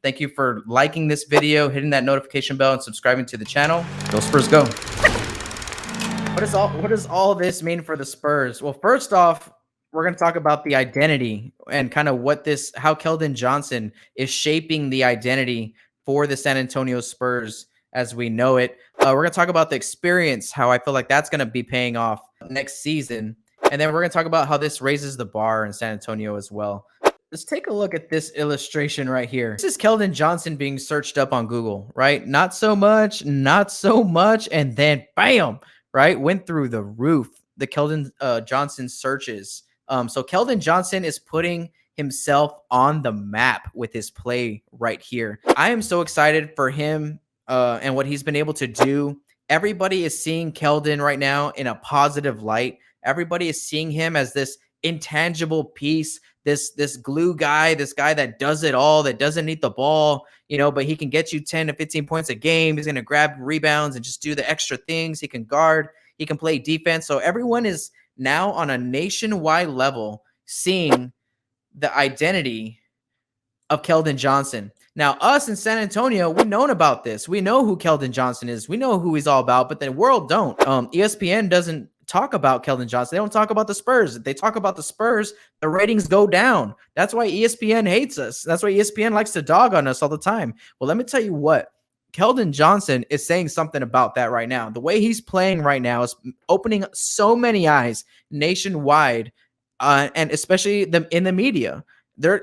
Thank you for liking this video, hitting that notification bell, and subscribing to the channel. Go Spurs, go. What does all this mean for the Spurs? Well, first off, we're going to talk about the identity and kind of how Keldon Johnson is shaping the identity for the San Antonio Spurs as we know it. We're going to talk about the experience, how I feel like that's going to be paying off next season. And then we're going to talk about how this raises the bar in San Antonio as well. Let's take a look at this illustration right here. This is Keldon Johnson being searched up on Google, right? Not so much, and then bam, right? Went through the roof, the Keldon Johnson searches. So Keldon Johnson is putting himself on the map with his play right here. I am so excited for him and what he's been able to do. Everybody is seeing Keldon right now in a positive light. Everybody is seeing him as this intangible piece, this glue guy, this guy that does it all, that doesn't need the ball, but he can get you 10 to 15 points a game. He's going to grab rebounds and just do the extra things. He can guard, he can play defense. So everyone is now on a nationwide level seeing the identity of Keldon Johnson. Now, us in San Antonio, we've known about this. We know who Keldon Johnson is. We know who he's all about, but the world don't. ESPN doesn't talk about Keldon Johnson. They don't talk about the Spurs. If they talk about the Spurs, the ratings go down. That's why ESPN hates us. That's why ESPN likes to dog on us all the time. Well, let me tell you what. Keldon Johnson is saying something about that right now. The way he's playing right now is opening so many eyes nationwide, and especially in the media.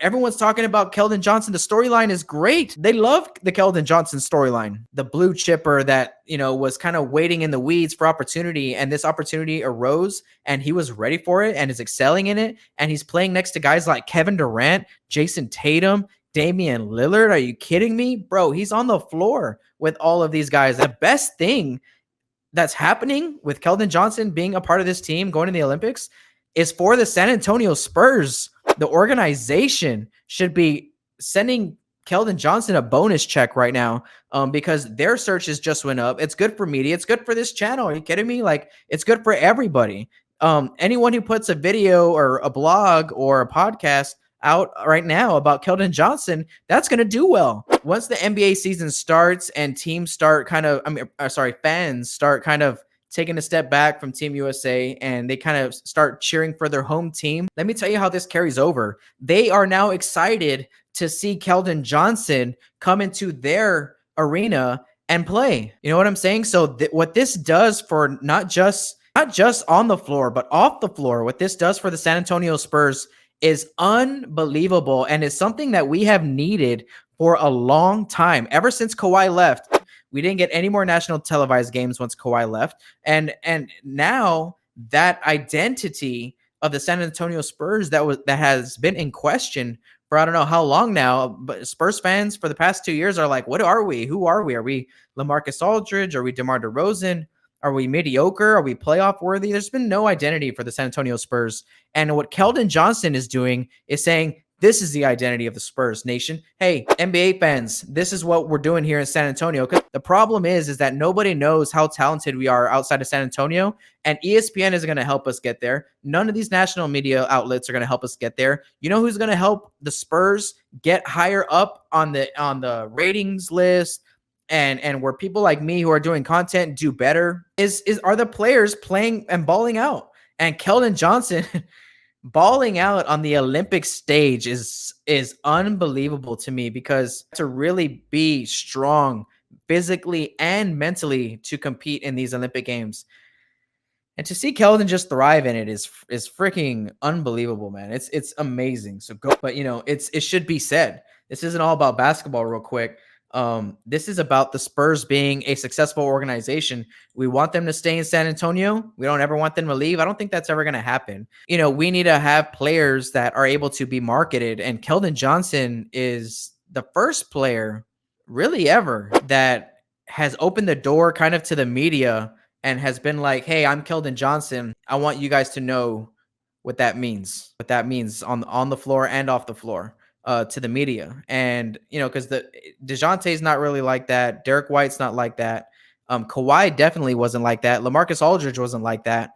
Everyone's talking about Keldon Johnson. The storyline is great. They love the Keldon Johnson storyline. The blue chipper that, was kind of waiting in the weeds for opportunity, and this opportunity arose, and he was ready for it and is excelling in it. And he's playing next to guys like Kevin Durant, Jason Tatum, Damian Lillard. Are you kidding me? Bro, he's on the floor with all of these guys. The best thing that's happening with Keldon Johnson being a part of this team going to the Olympics is for the San Antonio Spurs. The organization should be sending Keldon Johnson a bonus check right now because their searches just went up. It's good for media. It's good for this channel. Are you kidding me? Like, it's good for everybody. Anyone who puts a video or a blog or a podcast out right now about Keldon Johnson, that's going to do well. Once the NBA season starts and teams start fans start kind of taking a step back from Team USA and they kind of start cheering for their home team. Let me tell you how this carries over. They are now excited to see Keldon Johnson come into their arena and play. You know what I'm saying? So what this does for not just on the floor, but off the floor, what this does for the San Antonio Spurs is unbelievable, and is something that we have needed for a long time. Ever since Kawhi left, we didn't get any more national televised games once Kawhi left. And now that identity of the San Antonio Spurs that has been in question for I don't know how long now, but Spurs fans for the past 2 years are like, what are we? Who are we? Are we LaMarcus Aldridge? Are we DeMar DeRozan? Are we mediocre? Are we playoff worthy? There's been no identity for the San Antonio Spurs. And what Keldon Johnson is doing is saying, this is the identity of the Spurs nation. Hey, NBA fans, this is what we're doing here in San Antonio. Because the problem is that nobody knows how talented we are outside of San Antonio, and ESPN isn't going to help us get there. None of these national media outlets are going to help us get there. You know who's going to help the Spurs get higher up on the ratings list, and where people like me who are doing content do better are the players playing and balling out. And Keldon Johnson balling out on the Olympic stage is unbelievable to me, because to really be strong physically and mentally to compete in these Olympic Games and to see Keldon just thrive in it is freaking unbelievable, man. It's amazing. So go, but it should be said, this isn't all about basketball real quick. This is about the Spurs being a successful organization. We want them to stay in San Antonio. We don't ever want them to leave. I don't think that's ever going to happen. We need to have players that are able to be marketed. And Keldon Johnson is the first player really ever that has opened the door kind of to the media and has been like, hey, I'm Keldon Johnson. I want you guys to know what that means on the floor and off the floor. To the media. And because DeJounte's not really like that. Derek White's not like that. Kawhi definitely wasn't like that. LaMarcus Aldridge wasn't like that.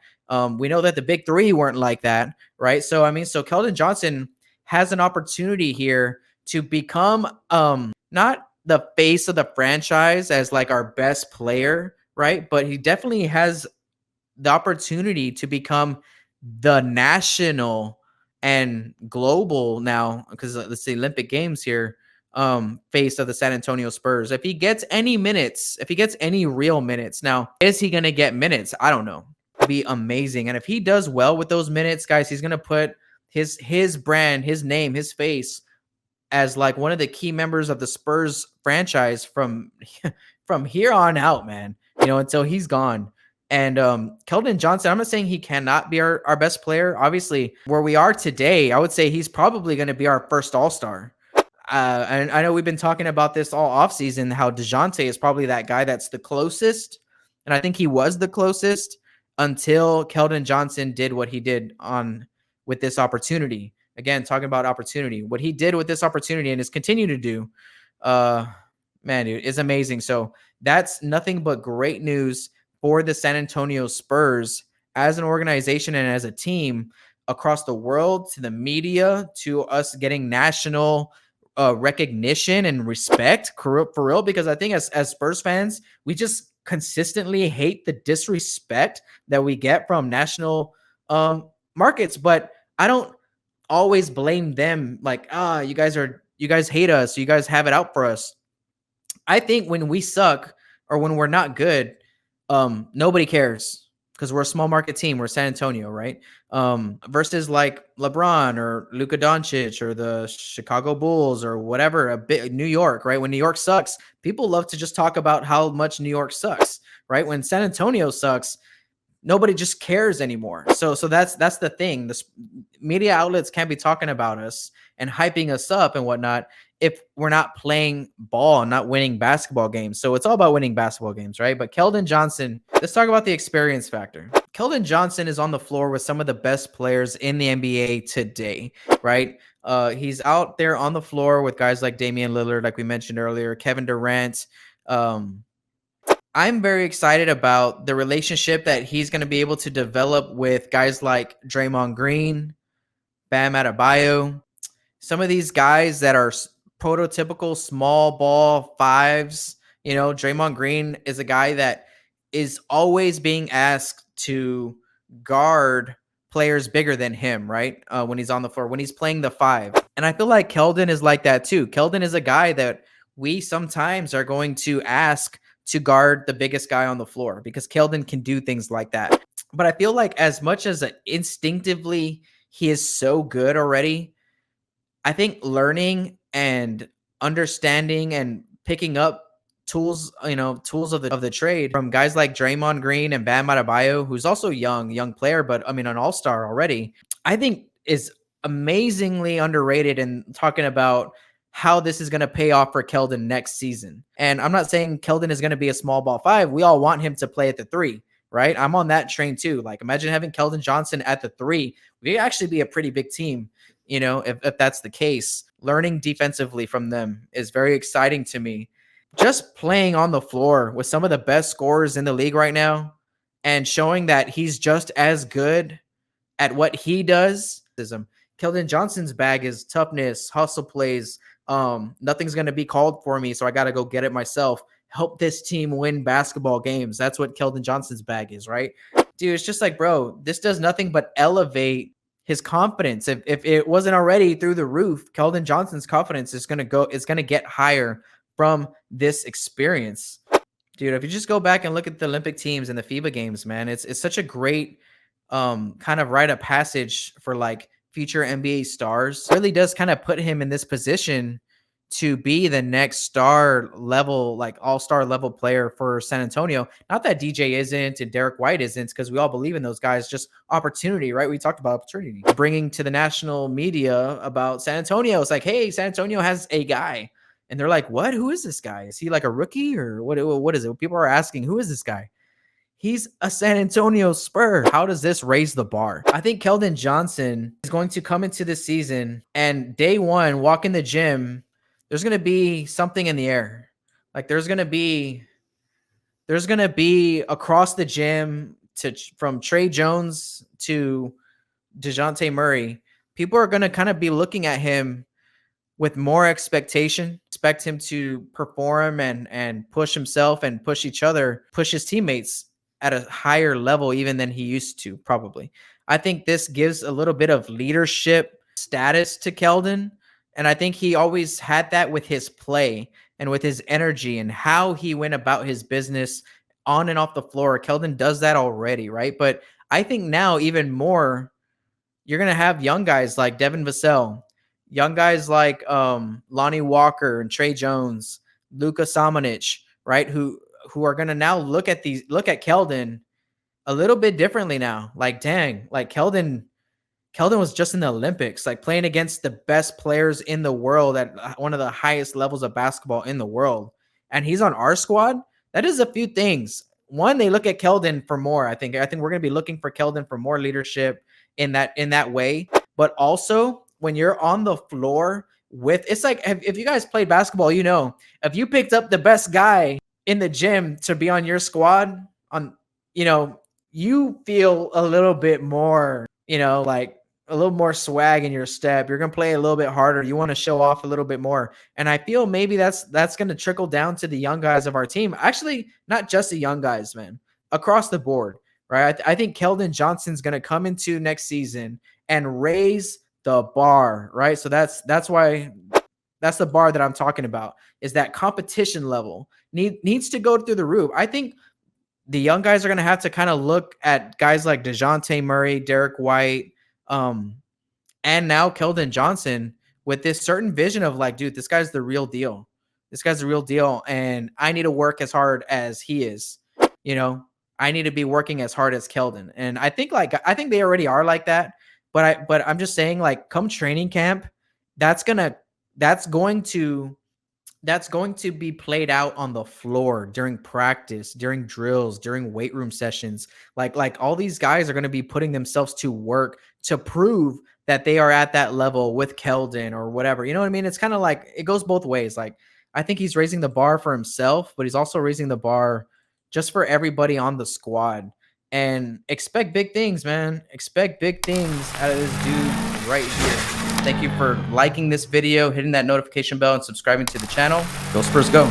We know that the big three weren't like that, right? So Keldon Johnson has an opportunity here to become not the face of the franchise as like our best player, right? But he definitely has the opportunity to become the national and global now, because it's the Olympic Games here, face of the San Antonio Spurs. If he gets any minutes, if he gets any real minutes, now is he going to get minutes? I don't know. It'd be amazing. And if he does well with those minutes, guys, he's going to put his brand, his name, his face as like one of the key members of the Spurs franchise from from here on out, man. Until he's gone. And Keldon Johnson, I'm not saying he cannot be our best player. Obviously, where we are today, I would say he's probably going to be our first All-Star. And I know we've been talking about this all offseason, how DeJounte is probably that guy that's the closest. And I think he was the closest until Keldon Johnson did what he did on with this opportunity. Again, talking about opportunity. What he did with this opportunity and is continuing to do, man, dude, is amazing. So that's nothing but great news for the San Antonio Spurs as an organization and as a team across the world, to the media, to us getting national recognition and respect for real, because I think as Spurs fans, we just consistently hate the disrespect that we get from national markets. But I don't always blame them like, you guys hate us, you guys have it out for us. I think when we suck or when we're not good, nobody cares because we're a small market team. We're San Antonio, right? Versus like LeBron or Luka Doncic or the Chicago Bulls or whatever, a bit New York, right? When New York sucks, people love to just talk about how much New York sucks, right? When San Antonio sucks, nobody just cares anymore. So that's the thing. The media outlets can't be talking about us and hyping us up and whatnot if we're not playing ball and not winning basketball games. So it's all about winning basketball games, right? But Keldon Johnson, let's talk about the experience factor. Keldon Johnson is on the floor with some of the best players in the NBA today, right? He's out there on the floor with guys like Damian Lillard, like we mentioned earlier, Kevin Durant. I'm very excited about the relationship that he's going to be able to develop with guys like Draymond Green, Bam Adebayo, some of these guys that are prototypical small ball fives. Draymond Green is a guy that is always being asked to guard players bigger than him, right? When he's on the floor, when he's playing the five. And I feel like Keldon is like that too. Keldon is a guy that we sometimes are going to ask to guard the biggest guy on the floor because Keldon can do things like that. But I feel like as much as instinctively he is so good already, I think learning and understanding and picking up tools of the trade from guys like Draymond Green and Bam Adebayo, who's also young player, but I mean an all-star already, I think is amazingly underrated in talking about how this is going to pay off for Keldon next season. And I'm not saying Keldon is going to be a small ball five. We all want him to play at the three, right? I'm on that train too. Like imagine having Keldon Johnson at the three. We'd actually be a pretty big team. If that's the case. Learning defensively from them is very exciting to me. Just playing on the floor with some of the best scorers in the league right now and showing that he's just as good at what he does. Keldon Johnson's bag is toughness, hustle plays. Nothing's going to be called for me, so I got to go get it myself. Help this team win basketball games. That's what Keldon Johnson's bag is, right? Dude, it's just like, bro, this does nothing but elevate his confidence. If it wasn't already through the roof, Keldon Johnson's confidence is going to get higher from this experience. Dude, if you just go back and look at the Olympic teams and the FIBA games, man, it's such a great kind of rite of passage for like future NBA stars. It really does kind of put him in this position to be the next star level, like all-star level player for San Antonio. Not that DJ isn't and Derek White isn't, because we all believe in those guys. Just opportunity, right? We talked about opportunity. Bringing to the national media about San Antonio. It's like, hey, San Antonio has a guy. And they're like, what? Who is this guy? Is he like a rookie or what is it? People are asking, who is this guy? He's a San Antonio Spur. How does this raise the bar? I think Keldon Johnson is going to come into this season and day one, walk in the gym, there's going to be something in the air. Like there's going to be across the gym from Trey Jones to DeJounte Murray. People are going to kind of be looking at him with more expectation. Expect him to perform and push himself and push each other, push his teammates at a higher level even than he used to, probably. I think this gives a little bit of leadership status to Keldon, and I think he always had that with his play and with his energy and how he went about his business on and off the floor. Keldon does that already, right? But I think now even more, you're gonna have young guys like Devin Vassell, young guys like Lonnie Walker and Trey Jones, Luka Samanic, right? Who are gonna now look at Keldon a little bit differently now. Like, dang, like Keldon was just in the Olympics, like playing against the best players in the world at one of the highest levels of basketball in the world. And he's on our squad. That is a few things. One, they look at Keldon for more. I think we're going to be looking for Keldon for more leadership in that way. But also, when you're on the floor with, it's like, if you guys played basketball, you know, if you picked up the best guy in the gym to be on your squad, on, you know, you feel a little bit more, like a little more swag in your step. You're going to play a little bit harder. You want to show off a little bit more. And I feel maybe that's going to trickle down to the young guys of our team. Actually, not just the young guys, man, across the board, right? I think Keldon Johnson's going to come into next season and raise the bar, right? So that's why that's the bar that I'm talking about, is that competition level needs to go through the roof. I think the young guys are going to have to kind of look at guys like DeJounte Murray, Derek White, and now Keldon Johnson with this certain vision of like, dude, this guy's the real deal. This guy's the real deal. And I need to work as hard as he is. You know, I need to be working as hard as Keldon. And I think they already are like that. But I'm just saying, like, come training camp, that's going to be played out on the floor during practice, during drills, during weight room sessions. Like all these guys are going to be putting themselves to work to prove that they are at that level with Keldon or whatever. You know what I mean? It's kind of like it goes both ways. Like, I think he's raising the bar for himself, but he's also raising the bar just for everybody on the squad. And expect big things, man. Expect big things out of this dude right here. Thank you for liking this video, hitting that notification bell, and subscribing to the channel. Go Spurs, go.